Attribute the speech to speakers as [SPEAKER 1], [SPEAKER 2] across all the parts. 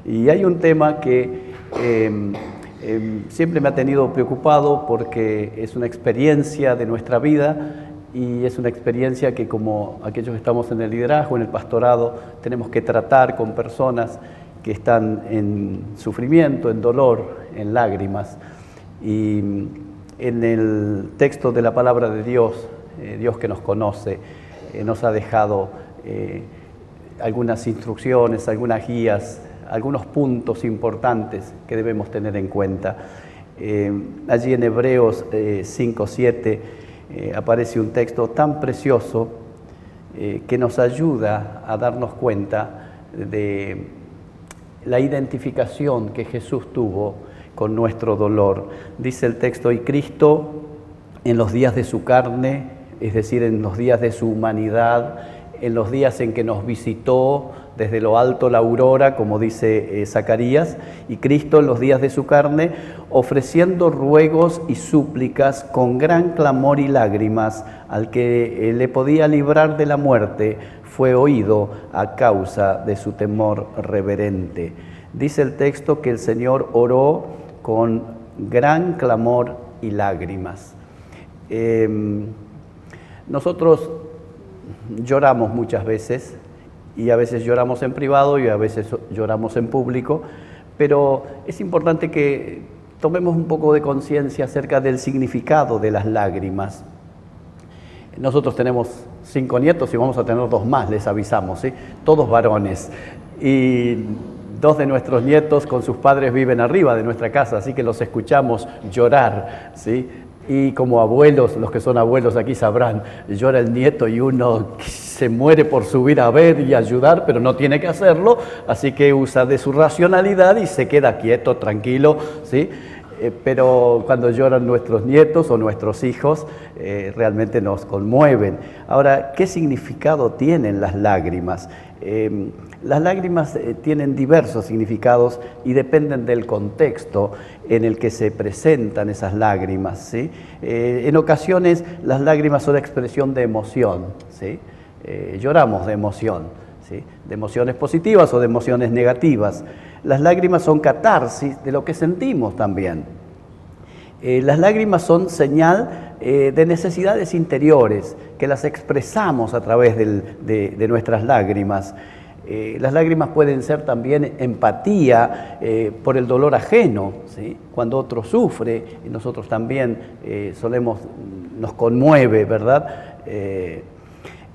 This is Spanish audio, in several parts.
[SPEAKER 1] Y hay un tema que siempre me ha tenido preocupado porque es una experiencia de nuestra vida y es una experiencia que, como aquellos que estamos en el liderazgo, en el pastorado, tenemos que tratar con personas que están en sufrimiento, en dolor, en lágrimas. Y en el texto de la palabra de Dios, Dios que nos conoce, nos ha dejado algunas instrucciones, algunas guías, algunos puntos importantes que debemos tener en cuenta. Allí en Hebreos 5:7 aparece un texto tan precioso que nos ayuda a darnos cuenta de la identificación que Jesús tuvo con nuestro dolor. Dice el texto: y Cristo en los días de su carne, es decir, en los días de su humanidad, en los días en que nos visitó desde lo alto la aurora, como dice Zacarías, y Cristo en los días de su carne, ofreciendo ruegos y súplicas con gran clamor y lágrimas al que le podía librar de la muerte, fue oído a causa de su temor reverente. Dice el texto que el Señor oró con gran clamor y lágrimas. Nosotros lloramos muchas veces, y a veces lloramos en privado y a veces lloramos en público, pero es importante que tomemos un poco de conciencia acerca del significado de las lágrimas. Nosotros tenemos 5 nietos y vamos a tener 2 más, les avisamos, ¿sí? Todos varones. Y 2 de nuestros nietos con sus padres viven arriba de nuestra casa, así que los escuchamos llorar, ¿sí? Y como abuelos, los que son abuelos aquí sabrán, llora el nieto y uno se muere por subir a ver y ayudar, pero no tiene que hacerlo, así que usa de su racionalidad y se queda quieto, tranquilo, ¿sí? Pero cuando lloran nuestros nietos o nuestros hijos, realmente nos conmueven. Ahora, ¿qué significado tienen las lágrimas? Las lágrimas tienen diversos significados y dependen del contexto en el que se presentan esas lágrimas, ¿sí? En ocasiones las lágrimas son expresión de emoción, ¿sí? Lloramos de emoción, ¿sí? De emociones positivas o de emociones negativas. Las lágrimas son catarsis de lo que sentimos también. Las lágrimas son señal de necesidades interiores que las expresamos a través de nuestras lágrimas. Las lágrimas pueden ser también empatía por el dolor ajeno, ¿sí? Cuando otro sufre, nosotros también nos conmueve, ¿verdad?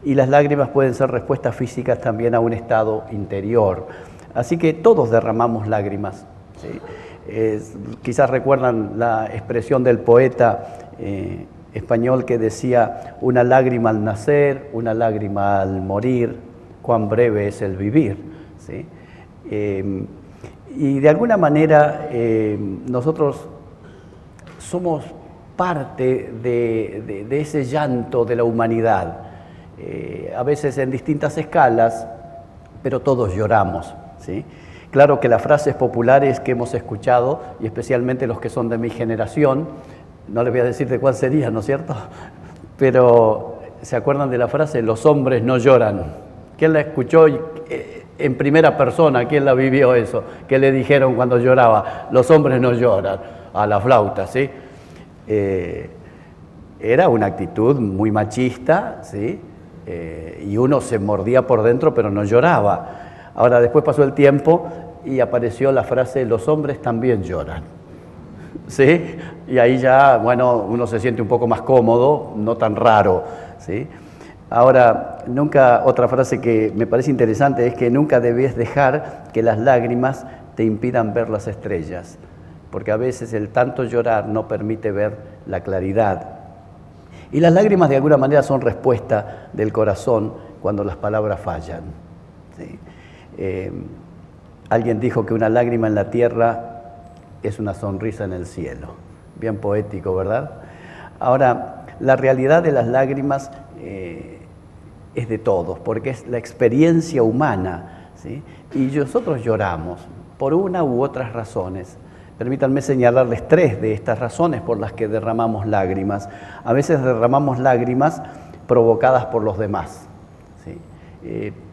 [SPEAKER 1] Y las lágrimas pueden ser respuestas físicas también a un estado interior. Así que todos derramamos lágrimas, ¿sí? Quizás recuerdan la expresión del poeta español que decía: una lágrima al nacer, una lágrima al morir, cuán breve es el vivir, ¿sí? Y de alguna manera nosotros somos parte de ese llanto de la humanidad, a veces en distintas escalas, pero todos lloramos, ¿sí? Claro que las frases populares que hemos escuchado, y especialmente los que son de mi generación, no les voy a decir de cuál sería, ¿no es cierto? Pero ¿se acuerdan de la frase: los hombres no lloran? ¿Quién la escuchó en primera persona? ¿Quién la vivió eso? ¿Qué le dijeron cuando lloraba? Los hombres no lloran, a la flauta, ¿sí? Era una actitud muy machista, ¿sí? Y uno se mordía por dentro, pero no lloraba. Ahora, después pasó el tiempo y apareció la frase: los hombres también lloran, ¿sí? Y ahí ya, bueno, uno se siente un poco más cómodo, no tan raro, ¿sí? Ahora, otra frase que me parece interesante es que nunca debes dejar que las lágrimas te impidan ver las estrellas, porque a veces el tanto llorar no permite ver la claridad. Y las lágrimas de alguna manera son respuesta del corazón cuando las palabras fallan, ¿sí? Alguien dijo que una lágrima en la tierra es una sonrisa en el cielo. Bien poético, ¿verdad? Ahora, la realidad de las lágrimas es de todos, porque es la experiencia humana, ¿sí? Y nosotros lloramos por una u otras razones. Permítanme señalarles 3 de estas razones por las que derramamos lágrimas. A veces derramamos lágrimas provocadas por los demás, ¿sí?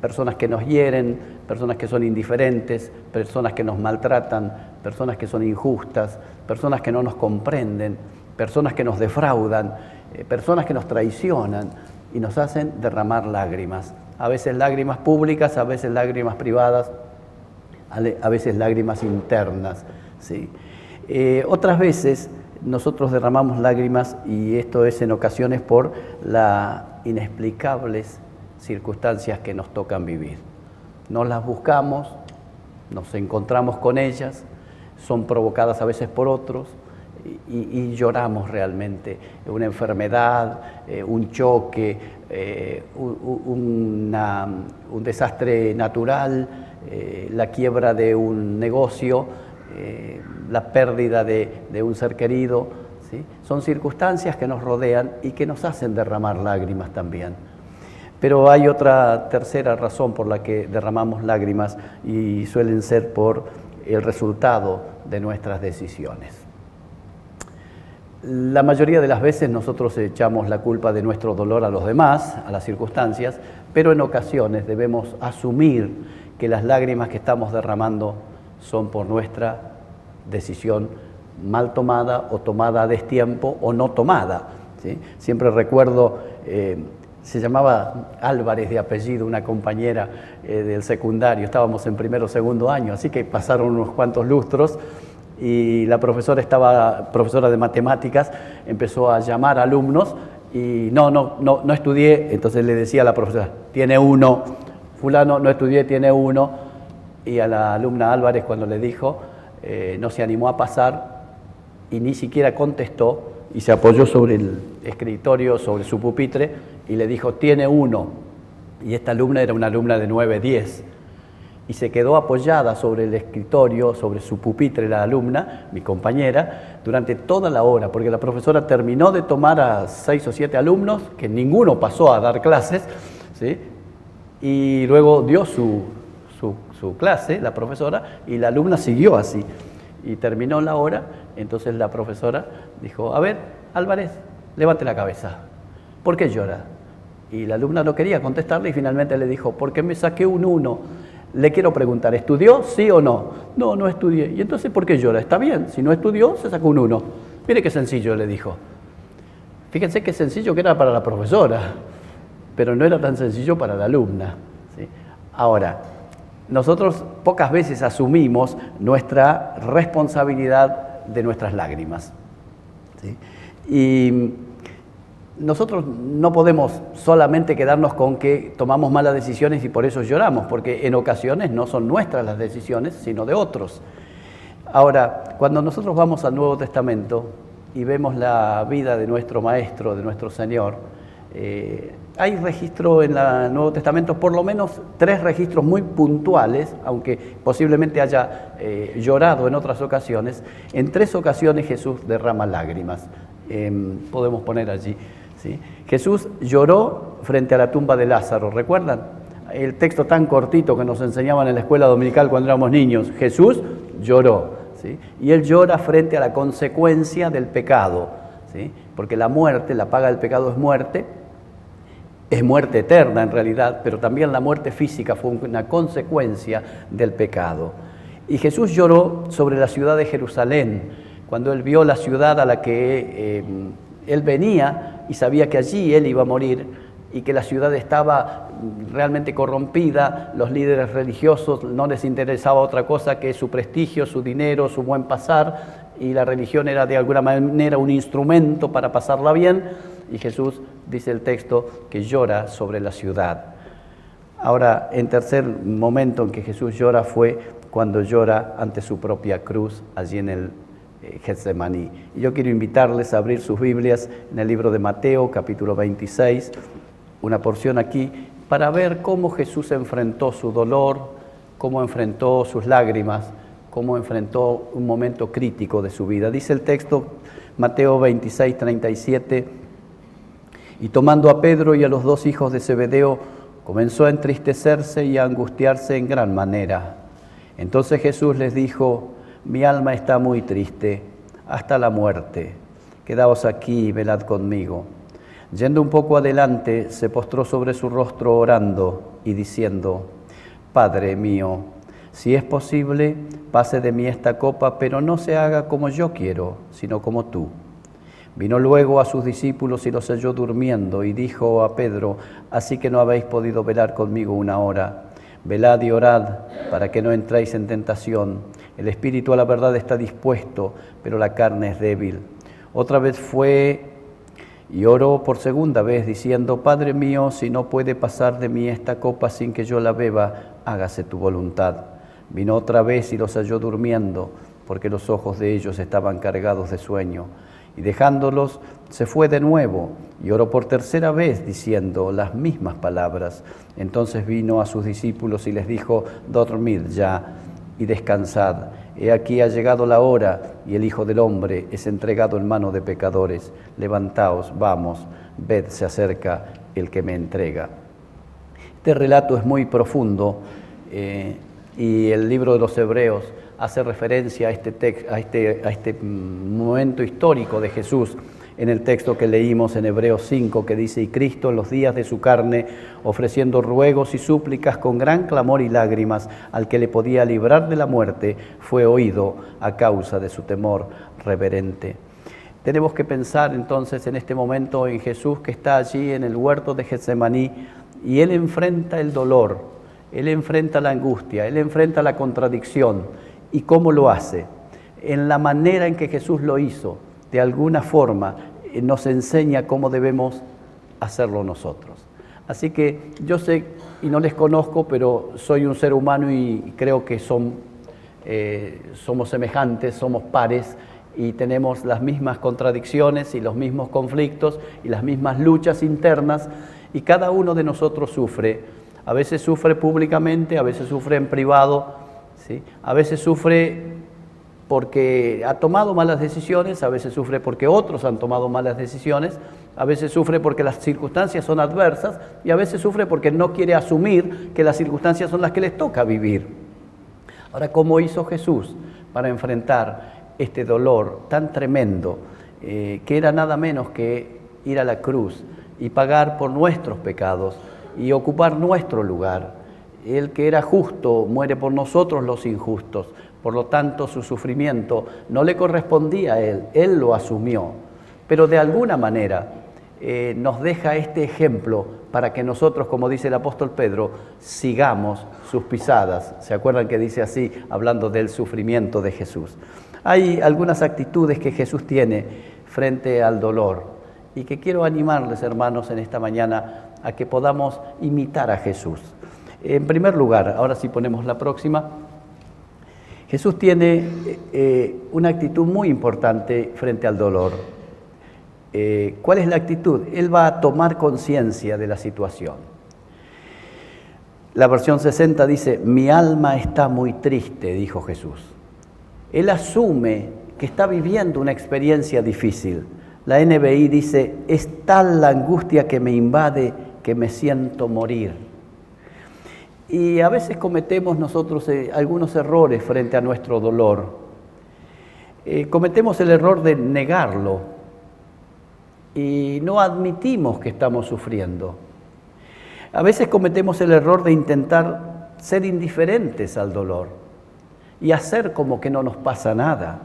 [SPEAKER 1] personas que nos hieren, personas que son indiferentes, personas que nos maltratan, personas que son injustas, personas que no nos comprenden, personas que nos defraudan, personas que nos traicionan y nos hacen derramar lágrimas. A veces lágrimas públicas, a veces lágrimas privadas, a veces lágrimas internas, ¿sí? Otras veces nosotros derramamos lágrimas, y esto es en ocasiones por las inexplicables circunstancias que nos tocan vivir. No las buscamos, nos encontramos con ellas, son provocadas a veces por otros, y lloramos realmente. Una enfermedad, un choque, un desastre natural, la quiebra de un negocio, la pérdida de un ser querido, ¿sí? Son circunstancias que nos rodean y que nos hacen derramar lágrimas también. Pero hay otra tercera razón por la que derramamos lágrimas, y suelen ser por el resultado de nuestras decisiones. La mayoría de las veces nosotros echamos la culpa de nuestro dolor a los demás, a las circunstancias, pero en ocasiones debemos asumir que las lágrimas que estamos derramando son por nuestra decisión mal tomada, o tomada a destiempo, o no tomada, ¿sí? Siempre recuerdo, se llamaba Álvarez de apellido, una compañera del secundario, estábamos en primero o segundo año, así que pasaron unos cuantos lustros, y la profesora de matemáticas, empezó a llamar a alumnos, y no estudié, entonces le decía a la profesora, tiene 1, fulano, no estudié, tiene 1, y a la alumna Álvarez, cuando le dijo, no se animó a pasar, y ni siquiera contestó, y se apoyó sobre el escritorio, sobre su pupitre, y le dijo, tiene 1, y esta alumna era una alumna de 9, 10, y se quedó apoyada sobre el escritorio, sobre su pupitre, la alumna, mi compañera, durante toda la hora, porque la profesora terminó de tomar a 6 o 7 alumnos, que ninguno pasó a dar clases, ¿sí? Y luego dio su clase, la profesora, y la alumna siguió así, y terminó la hora. Entonces la profesora dijo, a ver, Álvarez, levante la cabeza, ¿por qué llora? Y la alumna no quería contestarle, y finalmente le dijo, porque me saqué un 1. Le quiero preguntar, ¿estudió, sí o no? No, no estudié. ¿Y entonces por qué llora? Está bien, si no estudió, se sacó un 1. Mire qué sencillo, le dijo. Fíjense qué sencillo que era para la profesora, pero no era tan sencillo para la alumna, ¿sí? Ahora, nosotros pocas veces asumimos nuestra responsabilidad de nuestras lágrimas, ¿sí? Y nosotros no podemos solamente quedarnos con que tomamos malas decisiones y por eso lloramos, porque en ocasiones no son nuestras las decisiones, sino de otros. Ahora, cuando nosotros vamos al Nuevo Testamento y vemos la vida de nuestro Maestro, de nuestro Señor, hay registro en el Nuevo Testamento, por lo menos 3 registros muy puntuales, aunque posiblemente haya llorado en otras ocasiones. En 3 ocasiones Jesús derrama lágrimas. Podemos poner allí, ¿sí? Jesús lloró frente a la tumba de Lázaro, ¿recuerdan? El texto tan cortito que nos enseñaban en la escuela dominical cuando éramos niños. Jesús lloró, ¿sí? Y Él llora frente a la consecuencia del pecado, ¿sí? Porque la muerte, la paga del pecado es muerte eterna en realidad, pero también la muerte física fue una consecuencia del pecado. Y Jesús lloró sobre la ciudad de Jerusalén, cuando Él vio la ciudad a la que Él venía y sabía que allí Él iba a morir, y que la ciudad estaba realmente corrompida. Los líderes religiosos no les interesaba otra cosa que su prestigio, su dinero, su buen pasar, y la religión era de alguna manera un instrumento para pasarla bien, y Jesús, dice el texto, que llora sobre la ciudad. Ahora, en tercer momento en que Jesús llora fue cuando llora ante su propia cruz, allí en el Getsemaní. Y yo quiero invitarles a abrir sus Biblias en el libro de Mateo, capítulo 26, una porción aquí, para ver cómo Jesús enfrentó su dolor, cómo enfrentó sus lágrimas, cómo enfrentó un momento crítico de su vida. Dice el texto, Mateo 26, 37, y tomando a Pedro y a los 2 hijos de Zebedeo, comenzó a entristecerse y a angustiarse en gran manera. Entonces Jesús les dijo, mi alma está muy triste, hasta la muerte. Quedaos aquí y velad conmigo. Yendo un poco adelante, se postró sobre su rostro orando y diciendo: Padre mío, si es posible, pase de mí esta copa, pero no se haga como yo quiero, sino como tú. Vino luego a sus discípulos y los halló durmiendo, y dijo a Pedro: Así que no habéis podido velar conmigo una hora. Velad y orad, para que no entréis en tentación. El espíritu a la verdad está dispuesto, pero la carne es débil. Otra vez fue y oró por segunda vez, diciendo: Padre mío, si no puede pasar de mí esta copa sin que yo la beba, hágase tu voluntad. Vino otra vez y los halló durmiendo, porque los ojos de ellos estaban cargados de sueño. Y dejándolos, se fue de nuevo y oró por tercera vez, diciendo las mismas palabras. Entonces vino a sus discípulos y les dijo: Dormid ya y descansad. He aquí ha llegado la hora, y el Hijo del Hombre es entregado en mano de pecadores. Levantaos, vamos, ved, se acerca el que me entrega. Este relato es muy profundo y el libro de los Hebreos hace referencia a este momento histórico de Jesús en el texto que leímos en Hebreos 5, que dice: Y Cristo en los días de su carne, ofreciendo ruegos y súplicas con gran clamor y lágrimas al que le podía librar de la muerte, fue oído a causa de su temor reverente. Tenemos que pensar entonces en este momento en Jesús, que está allí en el huerto de Getsemaní, y Él enfrenta el dolor, Él enfrenta la angustia, Él enfrenta la contradicción. ¿Y cómo lo hace? En la manera en que Jesús lo hizo, de alguna forma nos enseña cómo debemos hacerlo nosotros. Así que yo sé, y no les conozco, pero soy un ser humano y creo que somos semejantes, somos pares y tenemos las mismas contradicciones y los mismos conflictos y las mismas luchas internas, y cada uno de nosotros sufre. A veces sufre públicamente, a veces sufre en privado, ¿sí? A veces sufre porque ha tomado malas decisiones, a veces sufre porque otros han tomado malas decisiones, a veces sufre porque las circunstancias son adversas y a veces sufre porque no quiere asumir que las circunstancias son las que les toca vivir. Ahora, ¿cómo hizo Jesús para enfrentar este dolor tan tremendo, que era nada menos que ir a la cruz y pagar por nuestros pecados y ocupar nuestro lugar? El que era justo muere por nosotros los injustos. Por lo tanto, su sufrimiento no le correspondía a Él lo asumió. Pero de alguna manera nos deja este ejemplo para que nosotros, como dice el apóstol Pedro, sigamos sus pisadas. ¿Se acuerdan que dice así, hablando del sufrimiento de Jesús? Hay algunas actitudes que Jesús tiene frente al dolor y que quiero animarles, hermanos, en esta mañana a que podamos imitar a Jesús. En primer lugar, ahora sí ponemos la próxima. Jesús tiene una actitud muy importante frente al dolor. ¿Cuál es la actitud? Él va a tomar conciencia de la situación. La versión 60 dice: mi alma está muy triste, dijo Jesús. Él asume que está viviendo una experiencia difícil. La NBI dice: es tal la angustia que me invade que me siento morir. Y a veces cometemos nosotros algunos errores frente a nuestro dolor. Cometemos el error de negarlo y no admitimos que estamos sufriendo. A veces cometemos el error de intentar ser indiferentes al dolor y hacer como que no nos pasa nada.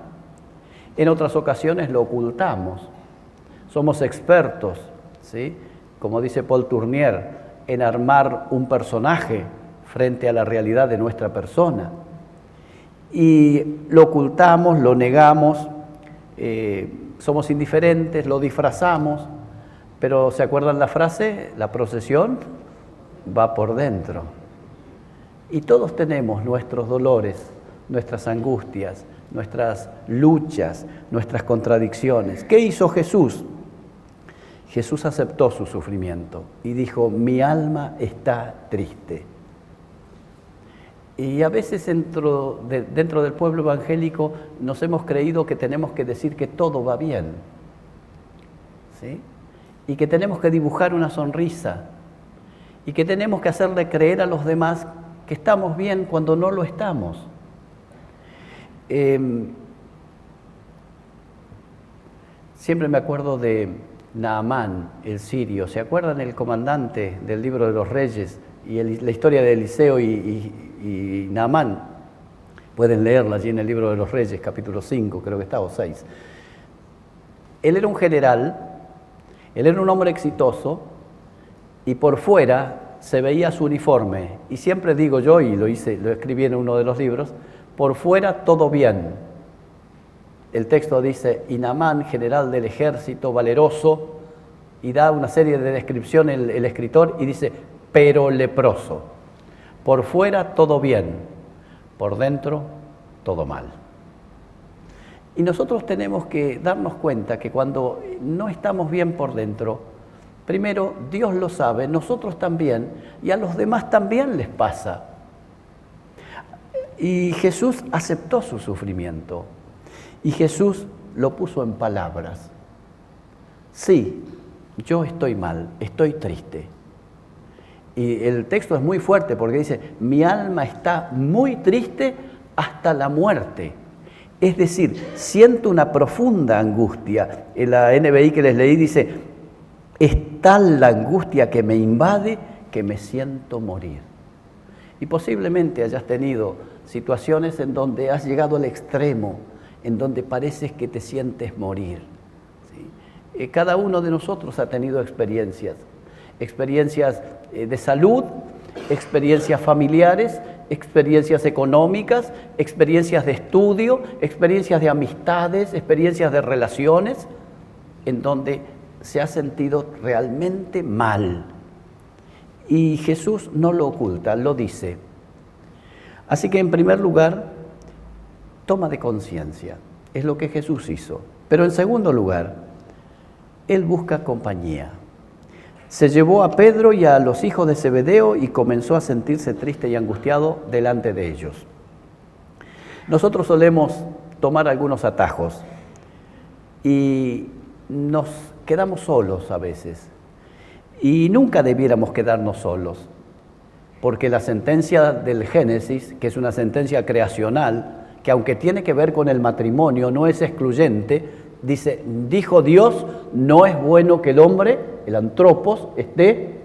[SPEAKER 1] En otras ocasiones lo ocultamos. Somos expertos, ¿sí? Como dice Paul Tournier, en armar un personaje frente a la realidad de nuestra persona. Y lo ocultamos, lo negamos, somos indiferentes, lo disfrazamos, pero ¿se acuerdan la frase? La procesión va por dentro. Y todos tenemos nuestros dolores, nuestras angustias, nuestras luchas, nuestras contradicciones. ¿Qué hizo Jesús? Jesús aceptó su sufrimiento y dijo: mi alma está triste. Y a veces dentro del pueblo evangélico nos hemos creído que tenemos que decir que todo va bien, ¿sí? Y que tenemos que dibujar una sonrisa y que tenemos que hacerle creer a los demás que estamos bien cuando no lo estamos. Siempre me acuerdo de Naamán, el sirio. ¿Se acuerdan el comandante del libro de los Reyes y la historia de Eliseo y Naamán? Pueden leerla allí en el libro de los Reyes, capítulo 5, creo que está, o 6. Él era un general, él era un hombre exitoso y por fuera se veía su uniforme. Y siempre digo yo, y lo escribí en uno de los libros, por fuera todo bien. El texto dice, y Naamán, general del ejército, valeroso, y da una serie de descripciones el escritor y dice, pero leproso. Por fuera todo bien, por dentro todo mal. Y nosotros tenemos que darnos cuenta que cuando no estamos bien por dentro, primero Dios lo sabe, nosotros también, y a los demás también les pasa. Y Jesús aceptó su sufrimiento. Y Jesús lo puso en palabras. Sí, yo estoy mal, estoy triste. Y el texto es muy fuerte porque dice, mi alma está muy triste hasta la muerte. Es decir, siento una profunda angustia. En la NBI que les leí dice, es tal la angustia que me invade que me siento morir. Y posiblemente hayas tenido situaciones en donde has llegado al extremo, en donde pareces que te sientes morir. ¿Sí? Cada uno de nosotros ha tenido experiencias de salud, experiencias familiares, experiencias económicas, experiencias de estudio, experiencias de amistades, experiencias de relaciones, en donde se ha sentido realmente mal. Y Jesús no lo oculta, lo dice. Así que en primer lugar, toma de conciencia, es lo que Jesús hizo. Pero en segundo lugar, Él busca compañía. Se llevó a Pedro y a los hijos de Zebedeo y comenzó a sentirse triste y angustiado delante de ellos. Nosotros solemos tomar algunos atajos y nos quedamos solos a veces. Y nunca debiéramos quedarnos solos, porque la sentencia del Génesis, que es una sentencia creacional, que aunque tiene que ver con el matrimonio, no es excluyente, dice, dijo Dios, no es bueno que el hombre, el antropos, esté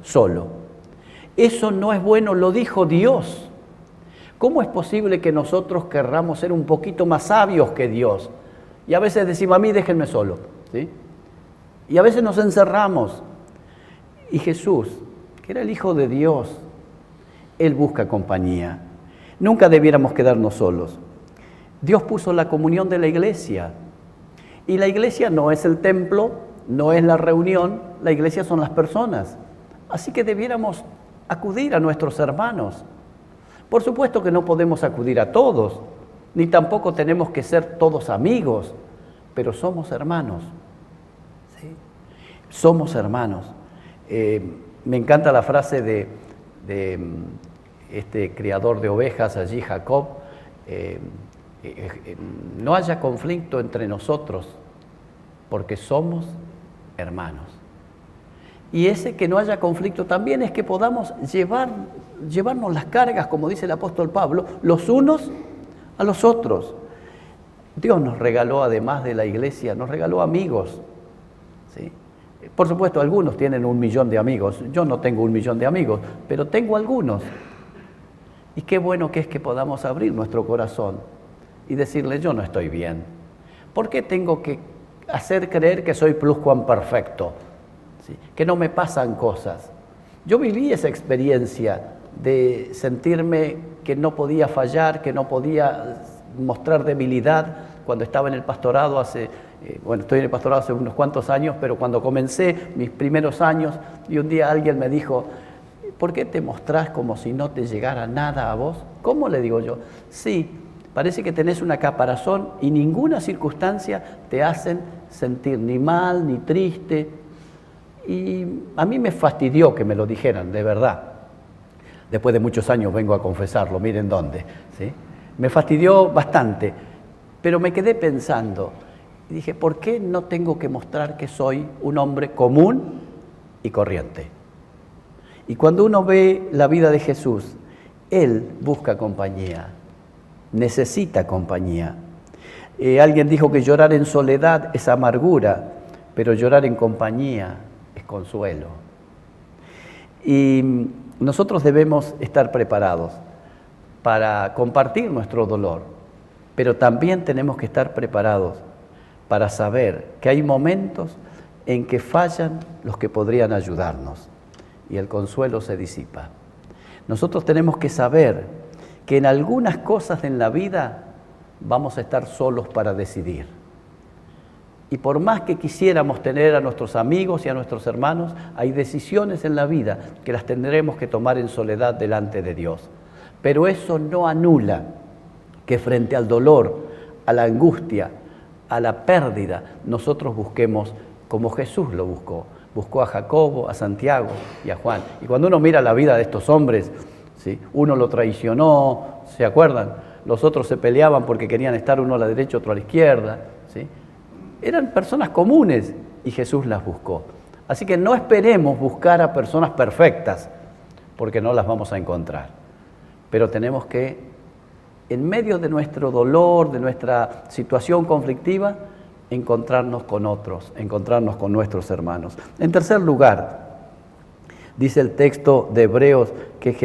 [SPEAKER 1] solo. Eso no es bueno, lo dijo Dios. ¿Cómo es posible que nosotros querramos ser un poquito más sabios que Dios? Y a veces decimos, a mí déjenme solo, ¿sí? Y a veces nos encerramos. Y Jesús, que era el Hijo de Dios, Él busca compañía. Nunca debiéramos quedarnos solos. Dios puso la comunión de la iglesia. Y la iglesia no es el templo, no es la reunión, la iglesia son las personas. Así que debiéramos acudir a nuestros hermanos. Por supuesto que no podemos acudir a todos, ni tampoco tenemos que ser todos amigos, pero somos hermanos. ¿Sí? Somos hermanos. Me encanta la frase de este criador de ovejas allí, Jacob, no haya conflicto entre nosotros, porque somos hermanos. Y ese que no haya conflicto también es que podamos llevarnos las cargas, como dice el apóstol Pablo, los unos a los otros. Dios nos regaló, además de la iglesia, nos regaló amigos, ¿sí? Por supuesto, algunos tienen 1 millón de amigos. Yo no tengo 1 millón de amigos, pero tengo algunos. Y qué bueno que es que podamos abrir nuestro corazón y decirle, yo no estoy bien. ¿Por qué tengo que hacer creer que soy pluscuamperfecto? ¿Sí? Que no me pasan cosas. Yo viví esa experiencia de sentirme que no podía fallar, que no podía mostrar debilidad cuando estaba en el pastorado estoy en el pastorado hace unos cuantos años, pero cuando comencé mis primeros años, y un día alguien me dijo, ¿por qué te mostrás como si no te llegara nada a vos? ¿Cómo? Le digo yo. Sí, parece que tenés una caparazón y ninguna circunstancia te hacen sentir ni mal, ni triste. Y a mí me fastidió que me lo dijeran, de verdad. Después de muchos años vengo a confesarlo, miren dónde, ¿sí? Me fastidió bastante, pero me quedé pensando. Y dije, ¿por qué no tengo que mostrar que soy un hombre común y corriente? Y cuando uno ve la vida de Jesús, Él busca compañía, necesita compañía. Alguien dijo que llorar en soledad es amargura, pero llorar en compañía es consuelo. Y nosotros debemos estar preparados para compartir nuestro dolor, pero también tenemos que estar preparados para saber que hay momentos en que fallan los que podrían ayudarnos y el consuelo se disipa. Nosotros tenemos que saber que en algunas cosas en la vida vamos a estar solos para decidir. Y por más que quisiéramos tener a nuestros amigos y a nuestros hermanos, hay decisiones en la vida que las tendremos que tomar en soledad delante de Dios. Pero eso no anula que frente al dolor, a la angustia, a la pérdida, nosotros busquemos como Jesús lo buscó. Buscó a Jacobo, a Santiago y a Juan. Y cuando uno mira la vida de estos hombres, ¿sí? Uno lo traicionó, ¿se acuerdan? Los otros se peleaban porque querían estar uno a la derecha, otro a la izquierda, ¿sí? Eran personas comunes y Jesús las buscó. Así que no esperemos buscar a personas perfectas, porque no las vamos a encontrar. Pero tenemos que, en medio de nuestro dolor, de nuestra situación conflictiva, encontrarnos con otros, encontrarnos con nuestros hermanos. En tercer lugar, dice el texto de Hebreos que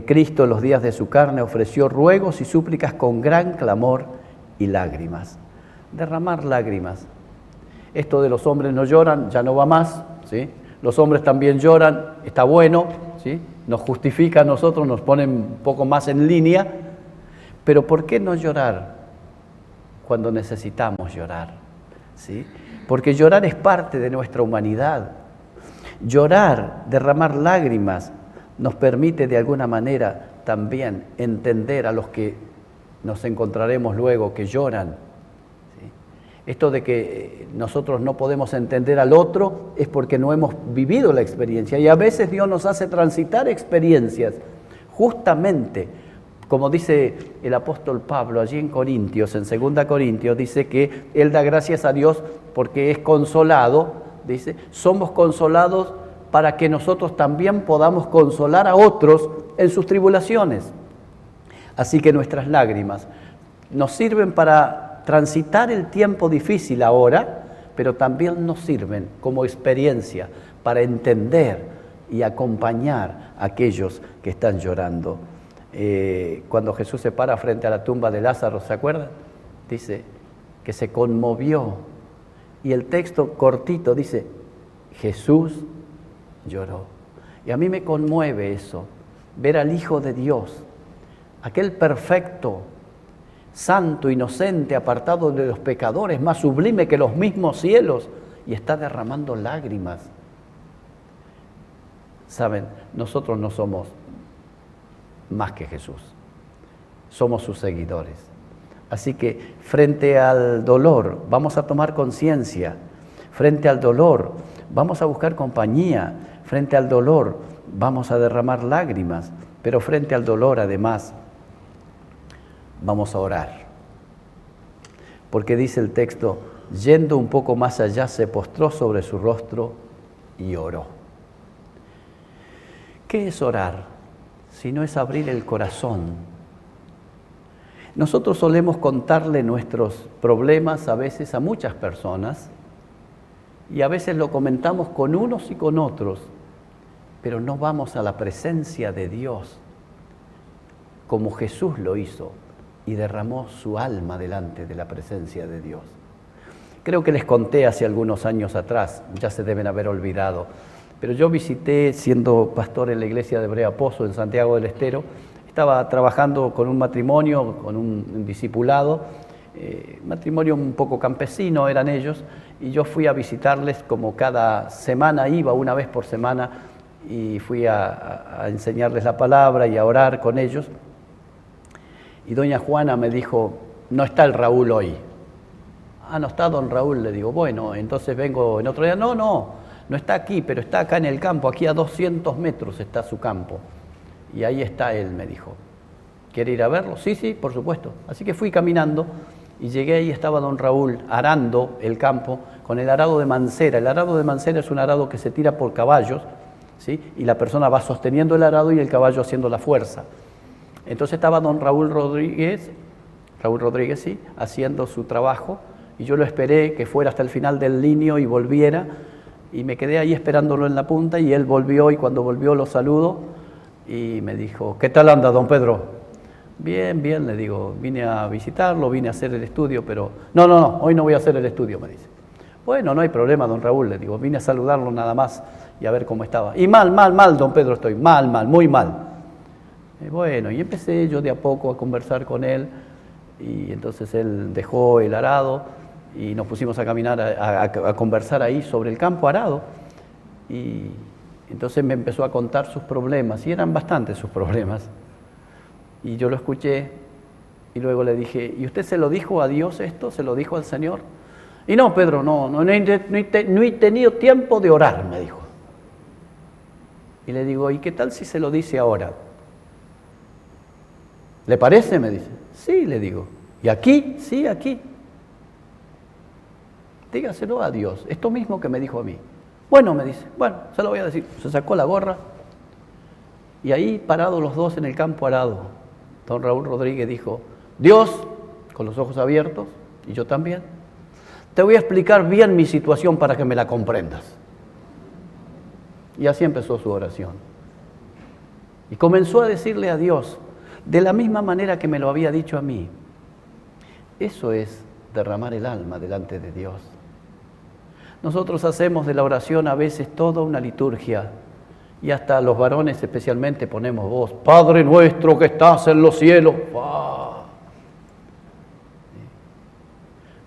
[SPEAKER 1] Cristo en los días de su carne ofreció ruegos y súplicas con gran clamor y lágrimas. Derramar lágrimas. Esto de los hombres no lloran, ya no va más, ¿sí? Los hombres también lloran, está bueno, ¿sí? Nos justifica a nosotros, nos pone un poco más en línea, pero ¿por qué no llorar cuando necesitamos llorar? ¿Sí? Porque llorar es parte de nuestra humanidad. Llorar, derramar lágrimas, nos permite de alguna manera también entender a los que nos encontraremos luego que lloran. Esto de que nosotros no podemos entender al otro es porque no hemos vivido la experiencia. Y a veces Dios nos hace transitar experiencias, justamente, como dice el apóstol Pablo allí en Corintios, en 2 Corintios, dice que Él da gracias a Dios porque es consolado, dice, somos consolados para que nosotros también podamos consolar a otros en sus tribulaciones. Así que nuestras lágrimas nos sirven para transitar el tiempo difícil ahora, pero también nos sirven como experiencia para entender y acompañar a aquellos que están llorando. Cuando Jesús se para frente a la tumba de Lázaro, ¿se acuerdan? Dice que se conmovió y el texto cortito dice, Jesús lloró. Y a mí me conmueve eso, ver al Hijo de Dios, aquel perfecto, santo, inocente, apartado de los pecadores, más sublime que los mismos cielos, y está derramando lágrimas. Saben, nosotros no somos más que Jesús, somos sus seguidores. Así que frente al dolor vamos a tomar conciencia, frente al dolor vamos a buscar compañía, frente al dolor vamos a derramar lágrimas, pero frente al dolor además vamos a orar, porque dice el texto, yendo un poco más allá, se postró sobre su rostro y oró. ¿Qué es orar? Si no es abrir el corazón. Nosotros solemos contarle nuestros problemas a veces a muchas personas y a veces lo comentamos con unos y con otros, pero no vamos a la presencia de Dios como Jesús lo hizo y derramó su alma delante de la presencia de Dios. Creo que les conté hace algunos años atrás, ya se deben haber olvidado, pero yo visité, siendo pastor en la iglesia de Brea Pozo, en Santiago del Estero, estaba trabajando con un matrimonio, con un discipulado, matrimonio un poco campesino eran ellos, y yo fui a visitarles como cada semana, iba una vez por semana, y fui a enseñarles la palabra y a orar con ellos. Y doña Juana me dijo, no está el Raúl hoy. Ah, no está don Raúl, le digo, bueno, entonces vengo en otro día. No está aquí, pero está acá en el campo, aquí a 200 metros está su campo. Y ahí está él, me dijo. ¿Quiere ir a verlo? Sí, por supuesto. Así que fui caminando y llegué y estaba don Raúl arando el campo con el arado de mancera. El arado de mancera es un arado que se tira por caballos, ¿sí? Y la persona va sosteniendo el arado y el caballo haciendo la fuerza. Entonces estaba don Raúl Rodríguez, sí, haciendo su trabajo y yo lo esperé que fuera hasta el final del lineo y volviera, y me quedé ahí esperándolo en la punta, y él volvió, y cuando volvió lo saludo, y me dijo, ¿qué tal anda, don Pedro? Bien, bien, le digo, vine a visitarlo, vine a hacer el estudio, pero... No, hoy no voy a hacer el estudio, me dice. Bueno, no hay problema, don Raúl, le digo, vine a saludarlo nada más y a ver cómo estaba. Y mal, don Pedro, estoy mal, muy mal. Bueno, y empecé yo de a poco a conversar con él, y entonces él dejó el arado y nos pusimos a caminar, a conversar ahí sobre el campo arado, y entonces me empezó a contar sus problemas, y eran bastantes sus problemas. Y yo lo escuché, y luego le dije, ¿y usted se lo dijo a Dios esto? ¿Se lo dijo al Señor? Y no, Pedro, no he tenido tiempo de orar, me dijo. Y le digo, ¿y qué tal si se lo dice ahora? ¿Le parece? Me dice. Sí, le digo. ¿Y aquí? Sí, aquí. Dígaselo a Dios, esto mismo que me dijo a mí. Bueno, me dice, bueno, se lo voy a decir. Se sacó la gorra, y ahí parados los dos en el campo arado, don Raúl Rodríguez dijo, Dios, con los ojos abiertos, y yo también, te voy a explicar bien mi situación para que me la comprendas. Y así empezó su oración. Y comenzó a decirle a Dios, de la misma manera que me lo había dicho a mí. Eso es derramar el alma delante de Dios. Nosotros hacemos de la oración a veces toda una liturgia, y hasta los varones especialmente ponemos voz, Padre nuestro que estás en los cielos. ¡Ah!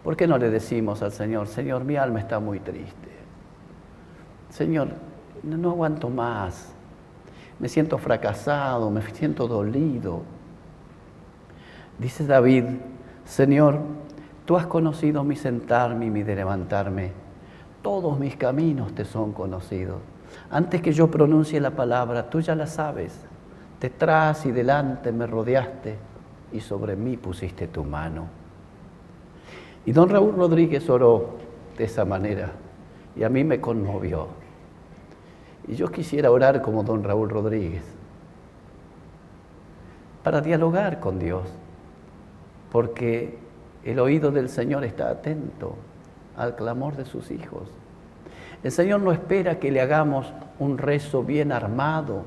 [SPEAKER 1] ¿Por qué no le decimos al Señor, Señor, mi alma está muy triste? Señor, no aguanto más. Me siento fracasado, me siento dolido. Dice David, Señor, tú has conocido mi sentarme y mi de levantarme. Todos mis caminos te son conocidos. Antes que yo pronuncie la palabra, tú ya la sabes. Detrás y delante me rodeaste y sobre mí pusiste tu mano. Y don Raúl Rodríguez oró de esa manera y a mí me conmovió. Y yo quisiera orar como don Raúl Rodríguez para dialogar con Dios, porque el oído del Señor está atento al clamor de sus hijos. El Señor no espera que le hagamos un rezo bien armado,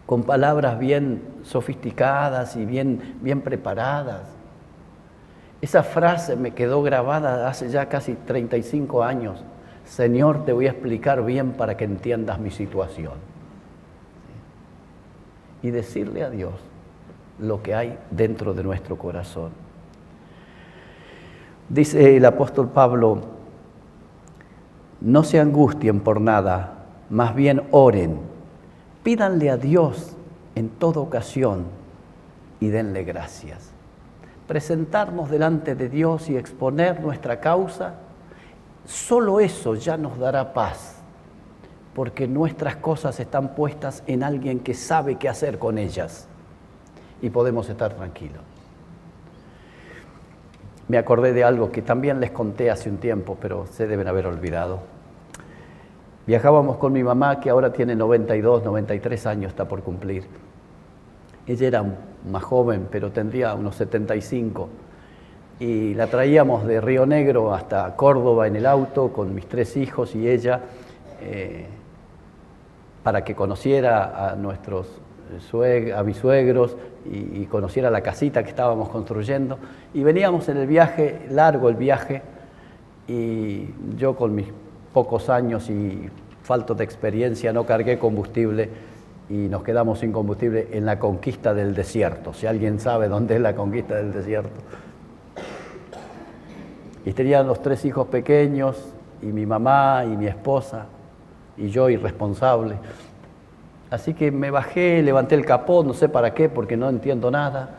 [SPEAKER 1] con palabras bien sofisticadas y bien preparadas. Esa frase me quedó grabada hace ya casi 35 años. Señor, te voy a explicar bien para que entiendas mi situación. Y decirle a Dios lo que hay dentro de nuestro corazón. Dice el apóstol Pablo, no se angustien por nada, más bien oren, pídanle a Dios en toda ocasión y denle gracias. Presentarnos delante de Dios y exponer nuestra causa, solo eso ya nos dará paz, porque nuestras cosas están puestas en alguien que sabe qué hacer con ellas y podemos estar tranquilos. Me acordé de algo que también les conté hace un tiempo, pero se deben haber olvidado. Viajábamos con mi mamá, que ahora tiene 92, 93 años, está por cumplir. Ella era más joven, pero tendría unos 75. Y la traíamos de Río Negro hasta Córdoba en el auto con mis 3 hijos y ella, para que conociera a a mis suegros y conociera la casita que estábamos construyendo. Y veníamos en el viaje, largo el viaje, y yo con mis pocos años y falta de experiencia no cargué combustible y nos quedamos sin combustible en la conquista del desierto. Si alguien sabe dónde es la conquista del desierto. Y tenían los 3 hijos pequeños y mi mamá y mi esposa y yo irresponsable. Así que me bajé, levanté el capó, no sé para qué, porque no entiendo nada.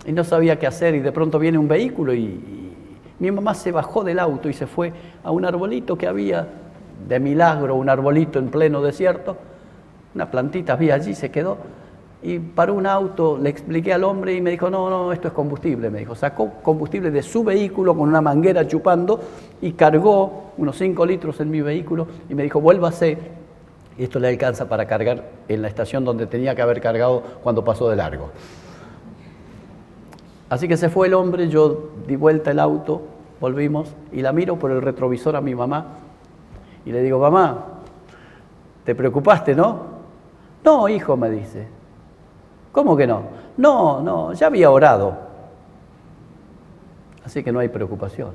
[SPEAKER 1] Y no sabía qué hacer, y de pronto viene un vehículo y mi mamá se bajó del auto y se fue a un arbolito que había, de milagro, un arbolito en pleno desierto. Una plantita había allí, se quedó. Y paró un auto, le expliqué al hombre y me dijo, no, esto es combustible, me dijo. Sacó combustible de su vehículo con una manguera chupando y cargó unos 5 litros en mi vehículo y me dijo, vuélvase. Y esto le alcanza para cargar en la estación donde tenía que haber cargado cuando pasó de largo. Así que se fue el hombre, yo di vuelta el auto, volvimos y la miro por el retrovisor a mi mamá y le digo, mamá, ¿te preocupaste, no? No, hijo, me dice. ¿Cómo que no? No, ya había orado. Así que no hay preocupación.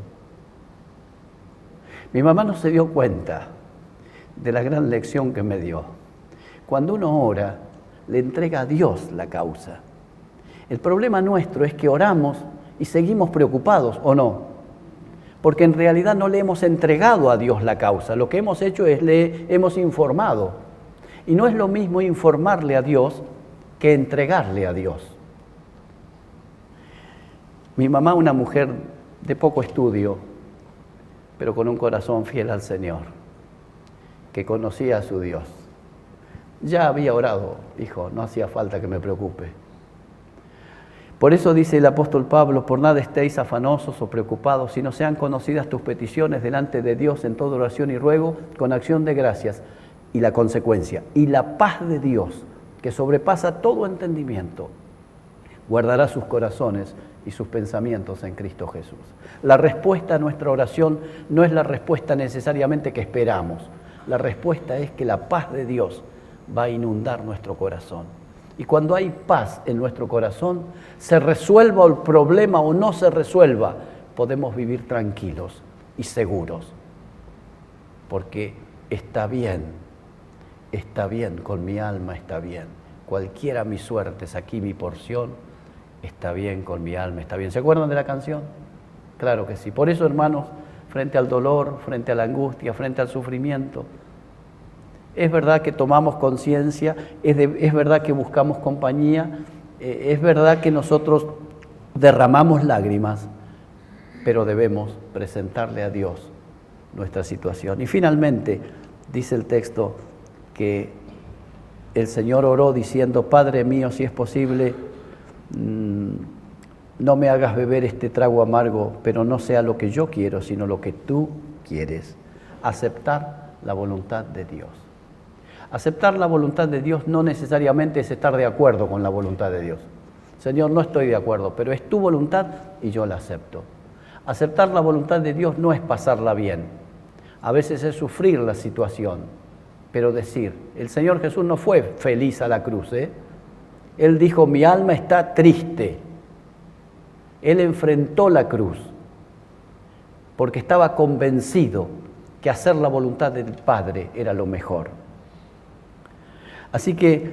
[SPEAKER 1] Mi mamá no se dio cuenta de la gran lección que me dio. Cuando uno ora, le entrega a Dios la causa. El problema nuestro es que oramos y seguimos preocupados, ¿o no? Porque en realidad no le hemos entregado a Dios la causa. Lo que hemos hecho es le hemos informado. Y no es lo mismo informarle a Dios que entregarle a Dios. Mi mamá, una mujer de poco estudio, pero con un corazón fiel al Señor, que conocía a su Dios. Ya había orado, hijo, no hacía falta que me preocupe. Por eso dice el apóstol Pablo, por nada estéis afanosos o preocupados, sino sean conocidas tus peticiones delante de Dios en toda oración y ruego, con acción de gracias. Y la consecuencia, y la paz de Dios, que sobrepasa todo entendimiento, guardará sus corazones y sus pensamientos en Cristo Jesús. La respuesta a nuestra oración no es la respuesta necesariamente que esperamos. La respuesta es que la paz de Dios va a inundar nuestro corazón. Y cuando hay paz en nuestro corazón, se resuelva el problema o no se resuelva, podemos vivir tranquilos y seguros. Porque está bien, con mi alma está bien. Cualquiera mis suertes, aquí mi porción, está bien con mi alma, está bien. ¿Se acuerdan de la canción? Claro que sí. Por eso, hermanos, frente al dolor, frente a la angustia, frente al sufrimiento, es verdad que tomamos conciencia, es verdad que buscamos compañía, es verdad que nosotros derramamos lágrimas, pero debemos presentarle a Dios nuestra situación. Y finalmente, dice el texto que el Señor oró diciendo, Padre mío, si es posible, no me hagas beber este trago amargo, pero no sea lo que yo quiero, sino lo que tú quieres. Aceptar la voluntad de Dios. Aceptar la voluntad de Dios no necesariamente es estar de acuerdo con la voluntad de Dios. Señor, no estoy de acuerdo, pero es tu voluntad y yo la acepto. Aceptar la voluntad de Dios no es pasarla bien. A veces es sufrir la situación, pero decir, el Señor Jesús no fue feliz a la cruz, Él dijo, mi alma está triste. Él enfrentó la cruz porque estaba convencido que hacer la voluntad del Padre era lo mejor. Así que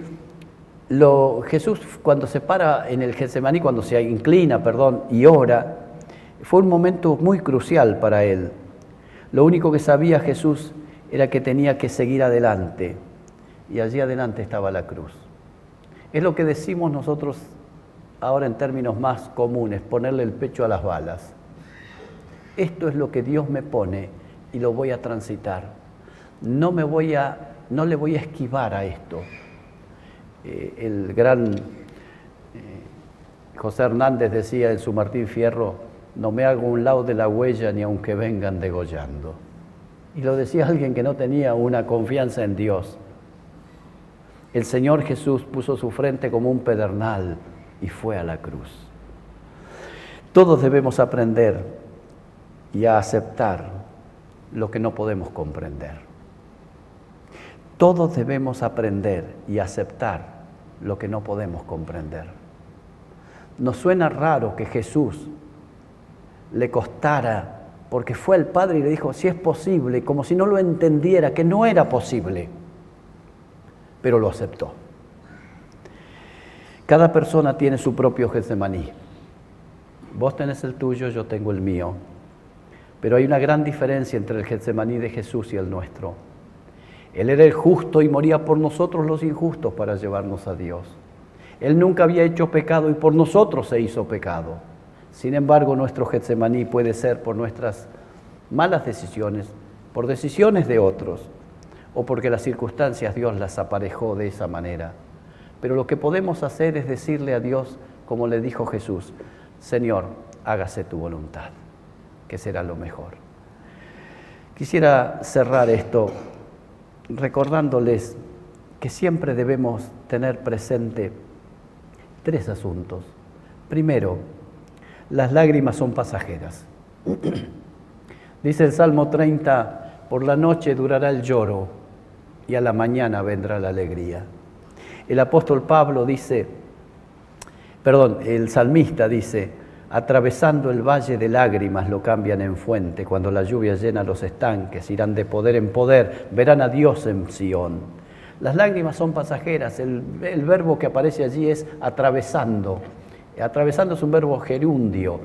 [SPEAKER 1] Jesús cuando se para en el Getsemaní, cuando se inclina, y ora, fue un momento muy crucial para Él. Lo único que sabía Jesús era que tenía que seguir adelante y allí adelante estaba la cruz. Es lo que decimos nosotros ahora en términos más comunes, ponerle el pecho a las balas. Esto es lo que Dios me pone y lo voy a transitar. No le voy a esquivar a esto. El gran José Hernández decía en su Martín Fierro, no me hago un lado de la huella ni aunque vengan degollando. Y lo decía alguien que no tenía una confianza en Dios. El Señor Jesús puso su frente como un pedernal y fue a la cruz. Todos debemos aprender y a aceptar lo que no podemos comprender. Todos debemos aprender y aceptar lo que no podemos comprender. Nos suena raro que Jesús le costara, porque fue al Padre y le dijo, si es posible, como si no lo entendiera, que no era posible, pero lo aceptó. Cada persona tiene su propio Getsemaní. Vos tenés el tuyo, yo tengo el mío. Pero hay una gran diferencia entre el Getsemaní de Jesús y el nuestro. Él era el justo y moría por nosotros los injustos para llevarnos a Dios. Él nunca había hecho pecado y por nosotros se hizo pecado. Sin embargo, nuestro Getsemaní puede ser por nuestras malas decisiones, por decisiones de otros, o porque las circunstancias Dios las aparejó de esa manera. Pero lo que podemos hacer es decirle a Dios, como le dijo Jesús, Señor, hágase tu voluntad, que será lo mejor. Quisiera cerrar esto recordándoles que siempre debemos tener presente 3 asuntos. Primero, Las lágrimas son pasajeras. Dice el Salmo 30, por la noche durará el lloro y a la mañana vendrá la alegría. El apóstol Pablo dice, el salmista dice, atravesando el valle de lágrimas lo cambian en fuente, cuando la lluvia llena los estanques, irán de poder en poder, verán a Dios en Sión. Las lágrimas son pasajeras, el verbo que aparece allí es atravesando. Atravesando es un verbo gerundio,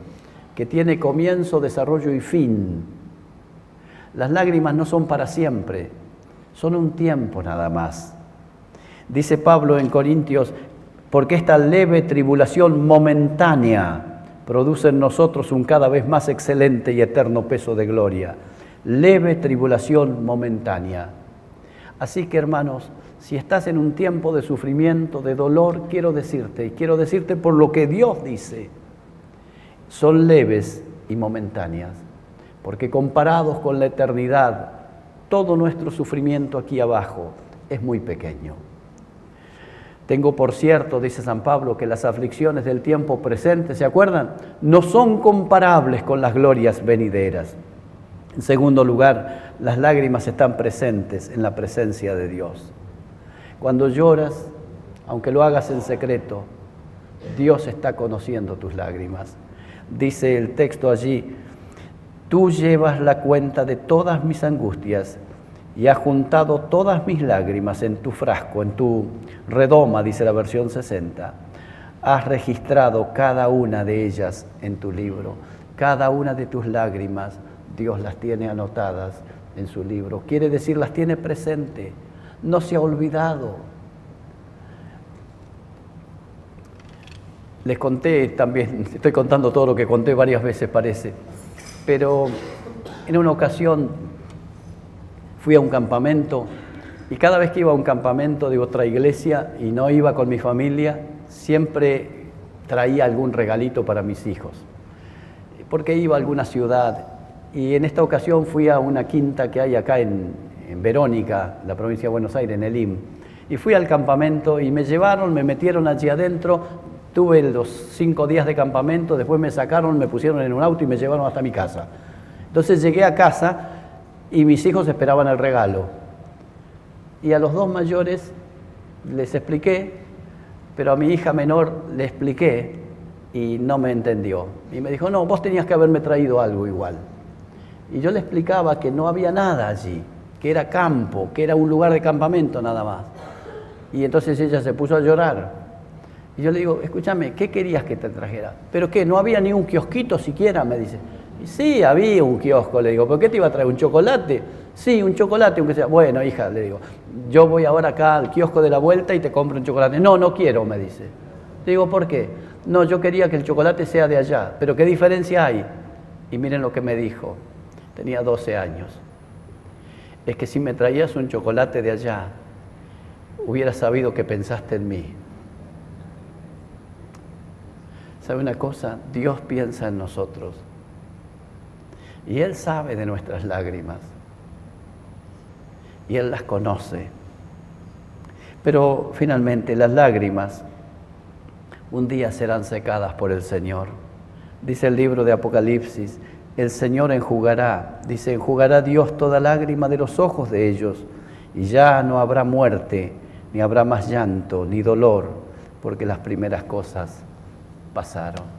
[SPEAKER 1] que tiene comienzo, desarrollo y fin. Las lágrimas no son para siempre, son un tiempo nada más. Dice Pablo en Corintios, porque esta leve tribulación momentánea produce en nosotros un cada vez más excelente y eterno peso de gloria. Leve tribulación momentánea. Así que, hermanos, si estás en un tiempo de sufrimiento, de dolor, quiero decirte por lo que Dios dice, son leves y momentáneas, porque comparados con la eternidad, todo nuestro sufrimiento aquí abajo es muy pequeño. Tengo por cierto, dice San Pablo, que las aflicciones del tiempo presente, ¿se acuerdan? No son comparables con las glorias venideras. En segundo lugar, las lágrimas están presentes en la presencia de Dios. Cuando lloras, aunque lo hagas en secreto, Dios está conociendo tus lágrimas. Dice el texto allí, tú llevas la cuenta de todas mis angustias y has juntado todas mis lágrimas en tu frasco, en tu redoma, dice la versión 60. Has registrado cada una de ellas en tu libro. Cada una de tus lágrimas, Dios las tiene anotadas en su libro. Quiere decir, las tiene presente. No se ha olvidado. Les conté también, estoy contando todo lo que conté varias veces parece, pero en una ocasión fui a un campamento y cada vez que iba a un campamento de otra iglesia y no iba con mi familia, siempre traía algún regalito para mis hijos, porque iba a alguna ciudad. Y en esta ocasión fui a una quinta que hay acá en Verónica, la provincia de Buenos Aires, en el IM. Y fui al campamento y me llevaron, me metieron allí adentro. Tuve los 5 días de campamento, después me sacaron, me pusieron en un auto y me llevaron hasta mi casa. Entonces llegué a casa y mis hijos esperaban el regalo. Y a los 2 mayores les expliqué, pero a mi hija menor le expliqué y no me entendió. Y me dijo, no, vos tenías que haberme traído algo igual. Y yo le explicaba que no había nada allí, que era campo, que era un lugar de campamento nada más. Y entonces ella se puso a llorar. Y yo le digo, escúchame, ¿qué querías que te trajera? ¿Pero qué? ¿No había ni un kiosquito siquiera? Me dice. Y sí, había un kiosco, le digo. ¿Pero qué te iba a traer? ¿Un chocolate? Sí, un chocolate, aunque sea. Bueno, hija, le digo, yo voy ahora acá al kiosco de la vuelta y te compro un chocolate. No, no quiero, me dice. Le digo, ¿por qué? No, yo quería que el chocolate sea de allá. ¿Pero qué diferencia hay? Y miren lo que me dijo. Tenía 12 años. Es que si me traías un chocolate de allá, hubiera sabido que pensaste en mí. ¿Sabe una cosa? Dios piensa en nosotros. Y Él sabe de nuestras lágrimas. Y Él las conoce. Pero finalmente las lágrimas un día serán secadas por el Señor. Dice el libro de Apocalipsis, el Señor enjugará, dice, enjugará Dios toda lágrima de los ojos de ellos, y ya no habrá muerte, ni habrá más llanto, ni dolor, porque las primeras cosas pasaron.